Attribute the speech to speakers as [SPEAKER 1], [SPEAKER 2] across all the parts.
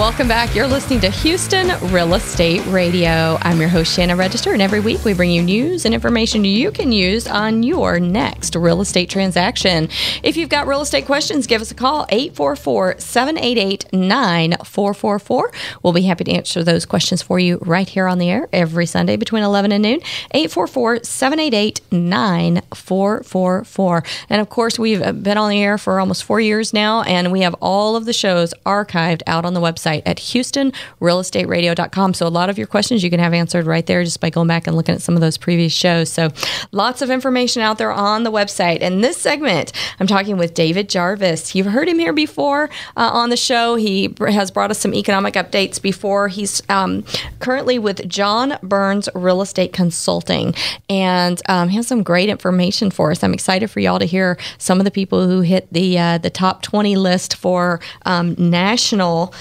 [SPEAKER 1] Welcome back. You're listening to Houston Real Estate Radio. I'm your host, Shannon Register, and every week we bring you news and information you can use on your next real estate transaction. If you've got real estate questions, give us a call, 844-788-9444. We'll be happy to answer those questions for you right here on the air every Sunday between 11 and noon, 844-788-9444. And of course, we've been on the air for almost 4 years now, and we have all of the shows archived out on the website at HoustonRealEstateRadio.com. So a lot of your questions you can have answered right there just by going back and looking at some of those previous shows. So lots of information out there on the website. And this segment, I'm talking with David Jarvis. You've heard him here before on the show. He has brought us some economic updates before. He's currently with John Burns Real Estate Consulting, and he has some great information for us. I'm excited for y'all to hear some of the people who hit the top 20 list for national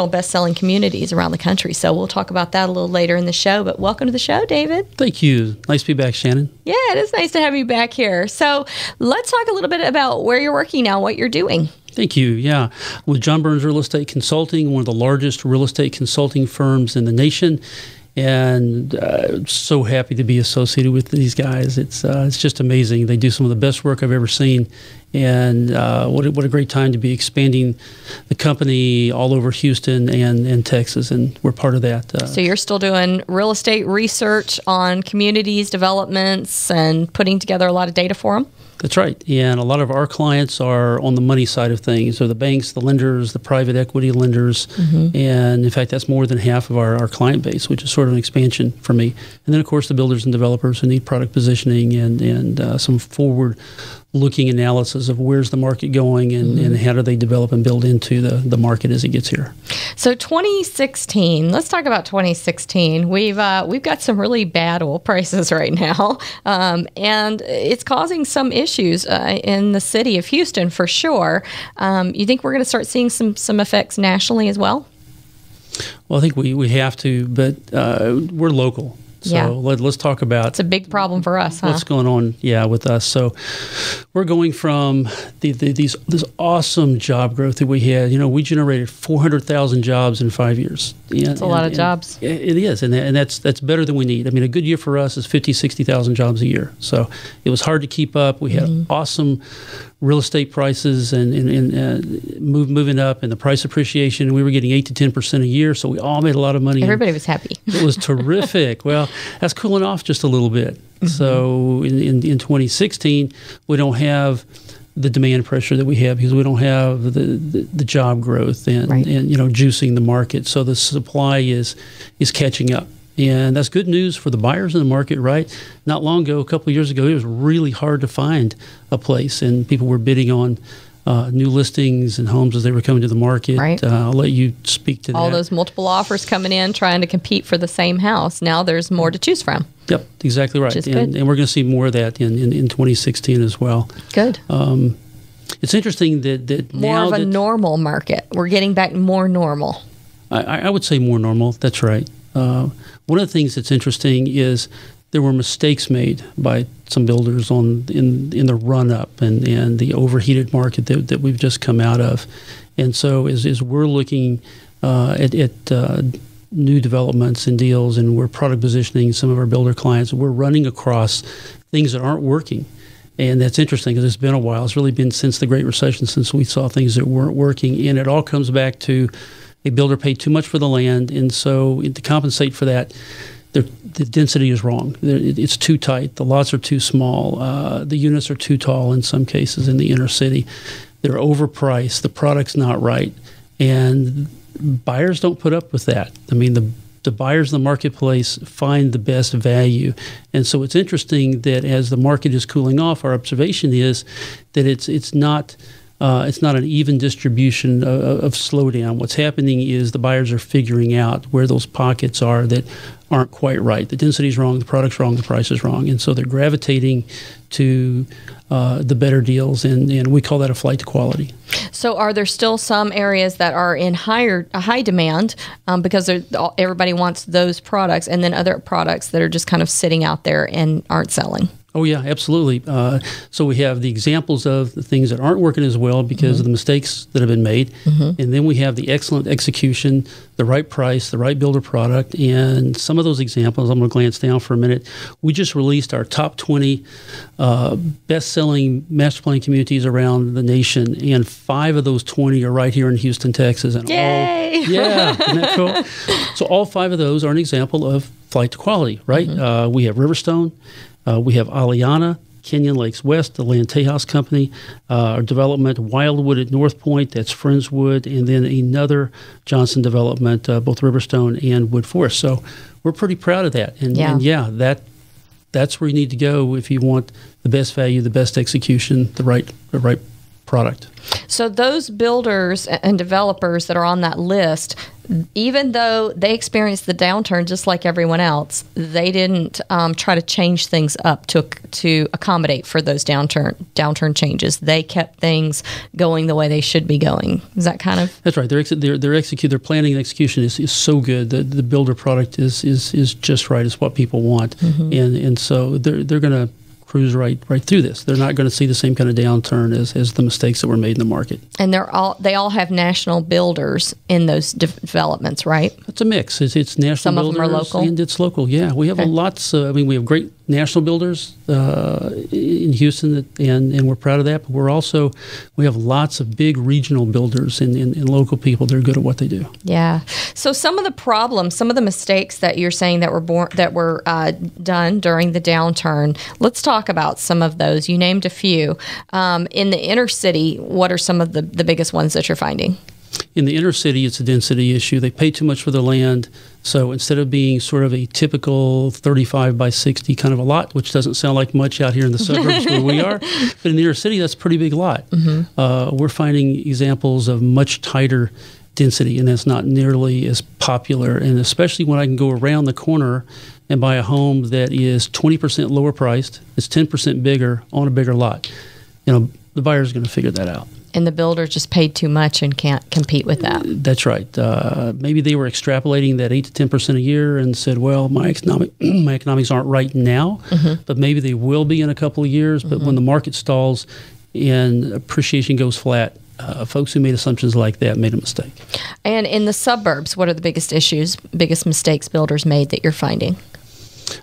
[SPEAKER 1] best-selling communities around the country. So we'll talk about that a little later in the show. But welcome to the show, David.
[SPEAKER 2] Thank you. Nice to be back, Shannon.
[SPEAKER 1] Yeah, it is nice to have you back here. So let's talk a little bit about where you're working now, what you're doing.
[SPEAKER 2] Thank you. Yeah. With John Burns Real Estate Consulting, one of the largest real estate consulting firms in the nation. And so happy to be associated with these guys. It's just amazing. They do some of the best work I've ever seen. And what a great time to be expanding the company all over Houston and Texas, and we're part of that.
[SPEAKER 1] So you're still doing real estate research on communities, developments, and putting together a lot of data for them?
[SPEAKER 2] That's right. And a lot of our clients are on the money side of things. So the banks, the lenders, the private equity lenders. Mm-hmm. And in fact, that's more than half of our client base, which is sort of an expansion for me. And then, of course, the builders and developers who need product positioning and some forward-looking analysis of where's the market going and how do they develop and build into the market as it gets here.
[SPEAKER 1] So 2016, let's talk about 2016. We've got some really bad oil prices right now, and it's causing some issues in the city of Houston for sure. You think we're going to start seeing some effects nationally as well?
[SPEAKER 2] Well, I think we have to, but we're local. So let's talk about...
[SPEAKER 1] It's a big problem for us, huh?
[SPEAKER 2] What's going on, with us. So we're going from this awesome job growth that we had. We generated 400,000 jobs in 5 years.
[SPEAKER 1] That's a lot of jobs.
[SPEAKER 2] It is, and that's better than we need. I mean, a good year for us is 50,000, 60,000 jobs a year. So it was hard to keep up. We had awesome real estate prices and moving up, and the price appreciation. We were getting 8 to 10% a year, so we all made a lot of money.
[SPEAKER 1] Everybody was happy.
[SPEAKER 2] It was terrific. Well, that's cooling off just a little bit. Mm-hmm. So in 2016, we don't have the demand pressure that we have because we don't have the job growth and juicing the market. So the supply is catching up. And that's good news for the buyers in the market, right? Not long ago, a couple of years ago, it was really hard to find a place, and people were bidding on new listings and homes as they were coming to the market.
[SPEAKER 1] Right.
[SPEAKER 2] I'll let you speak to that.
[SPEAKER 1] All those multiple offers coming in, trying to compete for the same house. Now there's more to choose from.
[SPEAKER 2] Yep, exactly right. And we're going to see more of that in 2016 as well.
[SPEAKER 1] Good.
[SPEAKER 2] It's interesting that
[SPEAKER 1] more
[SPEAKER 2] now
[SPEAKER 1] of a normal market. We're getting back more normal.
[SPEAKER 2] I would say more normal. That's right. One of the things that's interesting is there were mistakes made by some builders in the run-up and the overheated market that we've just come out of. And so as we're looking at new developments and deals, and we're product positioning some of our builder clients, we're running across things that aren't working. And that's interesting because it's been a while. It's really been since the Great Recession since we saw things that weren't working. And it all comes back to a builder paid too much for the land, and so to compensate for that, the density is wrong. It's too tight. The lots are too small. The units are too tall in some cases in the inner city. They're overpriced. The product's not right. And buyers don't put up with that. I mean, the buyers in the marketplace find the best value. And so it's interesting that as the market is cooling off, our observation is that it's not an even distribution of slowdown. What's happening is the buyers are figuring out where those pockets are that aren't quite right. The density's wrong, the product's wrong, the price is wrong. And so they're gravitating to the better deals, and we call that a flight to quality.
[SPEAKER 1] So are there still some areas that are in high demand because everybody wants those products, and then other products that are just kind of sitting out there and aren't selling?
[SPEAKER 2] Oh, yeah, absolutely. So we have the examples of the things that aren't working as well because of the mistakes that have been made. And then we have the excellent execution, the right price, the right builder product. And some of those examples, I'm going to glance down for a minute. We just released our top 20 best-selling master plan communities around the nation. And 5 of those 20 are right here in Houston, Texas. And
[SPEAKER 1] Yay!
[SPEAKER 2] Yeah, isn't that cool? So all 5 of those are an example of flight to quality, right? We have Riverstone. We have Aliana, Kenyon Lakes West, the Land Tejas Company, our development, Wildwood at North Point, that's Friendswood, and then another Johnson development, both Riverstone and Wood Forest. So we're pretty proud of that. And that's where you need to go if you want the best value, the best execution, the right product.
[SPEAKER 1] So those builders and developers that are on that list, even though they experienced the downturn just like everyone else, they didn't try to change things up to accommodate for those downturn changes. They kept things going the way they should be going. Is that kind of?
[SPEAKER 2] That's right. Their planning and execution is so good that the builder product is just right. It's what people want, and so they're going to cruise right through this. They're not going to see the same kind of downturn as the mistakes that were made in the market. And
[SPEAKER 1] they all have national builders in those developments, right?
[SPEAKER 2] It's a mix. It's national
[SPEAKER 1] Some
[SPEAKER 2] builders.
[SPEAKER 1] Some of them are local?
[SPEAKER 2] And it's local, yeah. We have lots. We have great national builders in Houston, and we're proud of that. But we have lots of big regional builders and local people. They're good at what they do.
[SPEAKER 1] Yeah. So some of the problems, some of the mistakes that you're saying that were done during the downturn. Let's talk about some of those. You named a few. In the inner city, what are some of the biggest ones that you're finding?
[SPEAKER 2] In the inner city, it's a density issue. They pay too much for their land. So instead of being sort of a typical 35 by 60 kind of a lot, which doesn't sound like much out here in the suburbs where we are, but in the inner city, that's a pretty big lot. We're finding examples of much tighter density, and that's not nearly as popular. And especially when I can go around the corner and buy a home that is 20% lower priced, it's 10% bigger on a bigger lot. The buyer's going to figure that out.
[SPEAKER 1] And the builder just paid too much and can't compete with that.
[SPEAKER 2] That's right. Maybe they were extrapolating that 8 to 10% a year and said, well, my economics aren't right now, but maybe they will be in a couple of years. But when the market stalls and appreciation goes flat, folks who made assumptions like that made a mistake.
[SPEAKER 1] And in the suburbs, what are the biggest issues, biggest mistakes builders made that you're finding?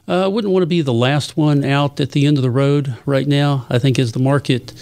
[SPEAKER 2] I wouldn't want to be the last one out at the end of the road right now. I think as the market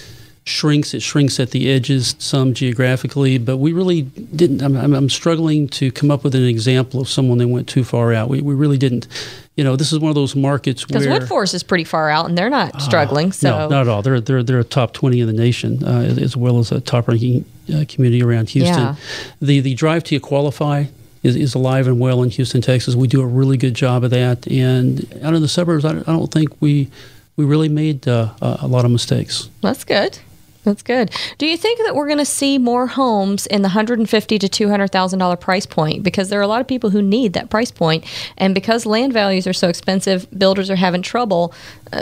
[SPEAKER 2] shrinks, it shrinks at the edges some geographically, but we really didn't. I'm struggling to come up with an example of someone that went too far out. We really didn't. This is one of those markets where...
[SPEAKER 1] Because Wood Forest is pretty far out, and they're not struggling. So
[SPEAKER 2] no, not at all. They're a top 20 in the nation, as well as a top-ranking community around Houston.
[SPEAKER 1] Yeah.
[SPEAKER 2] The drive till you qualify is alive and well in Houston, Texas. We do a really good job of that. And out in the suburbs, I don't think we really made a lot of mistakes.
[SPEAKER 1] That's good. That's good. Do you think that we're going to see more homes in the $150,000 to $200,000 price point? Because there are a lot of people who need that price point, and because land values are so expensive, builders are having trouble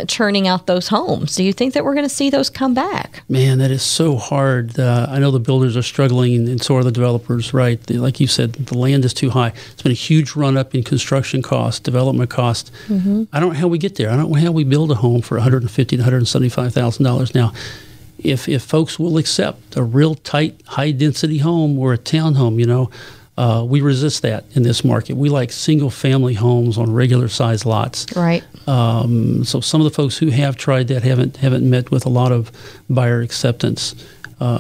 [SPEAKER 1] churning out those homes. Do you think that we're going to see those come back?
[SPEAKER 2] Man, that is so hard. I know the builders are struggling, and so are the developers, right? Like you said, the land is too high. It's been a huge run-up in construction costs, development costs. I don't know how we get there. I don't know how we build a home for $150,000 to $175,000 now. If folks will accept a real tight, high-density home or a townhome, we resist that in this market. We like single-family homes on regular-sized lots.
[SPEAKER 1] Right.
[SPEAKER 2] So some of the folks who have tried that haven't met with a lot of buyer acceptance.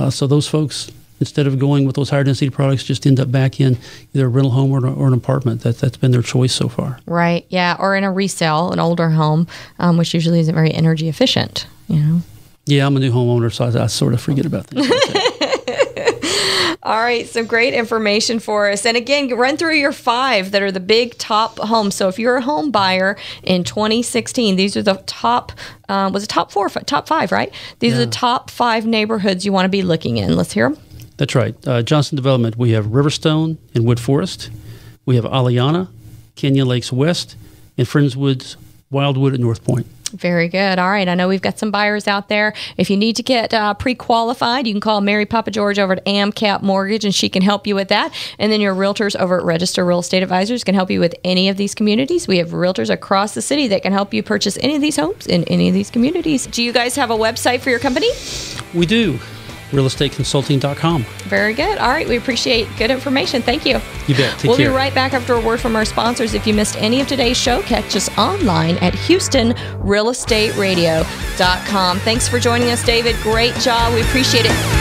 [SPEAKER 2] So those folks, instead of going with those higher-density products, just end up back in either a rental home or an apartment. That's been their choice so far.
[SPEAKER 1] Right. Yeah. Or in a resale, an older home, which usually isn't very energy efficient.
[SPEAKER 2] Yeah, I'm a new homeowner, so I sort of forget about things like that.
[SPEAKER 1] All right, some great information for us. And again, run through your 5 that are the big top homes. So if you're a home buyer in 2016, these are the top, was it top 5, right? These are the top 5 neighborhoods you want to be looking in. Let's hear them.
[SPEAKER 2] That's right. Johnson Development, we have Riverstone and Wood Forest. We have Aliana, Kenyon Lakes West, and Friendswood's Wildwood at North Point.
[SPEAKER 1] Very good. All right. I know we've got some buyers out there. If you need to get pre-qualified, you can call Mary Papa George over at AmCap Mortgage, and she can help you with that. And then your realtors over at Register Real Estate Advisors can help you with any of these communities. We have realtors across the city that can help you purchase any of these homes in any of these communities. Do you guys have a website for your company?
[SPEAKER 2] We do. realestateconsulting.com.
[SPEAKER 1] Very good. All right. We appreciate good information. Thank you.
[SPEAKER 2] You bet. Take
[SPEAKER 1] We'll
[SPEAKER 2] care.
[SPEAKER 1] be right back after a word from our sponsors. If you missed any of today's show, catch us online at HoustonRealEstateRadio.com. Thanks for joining us, David. Great job. We appreciate it.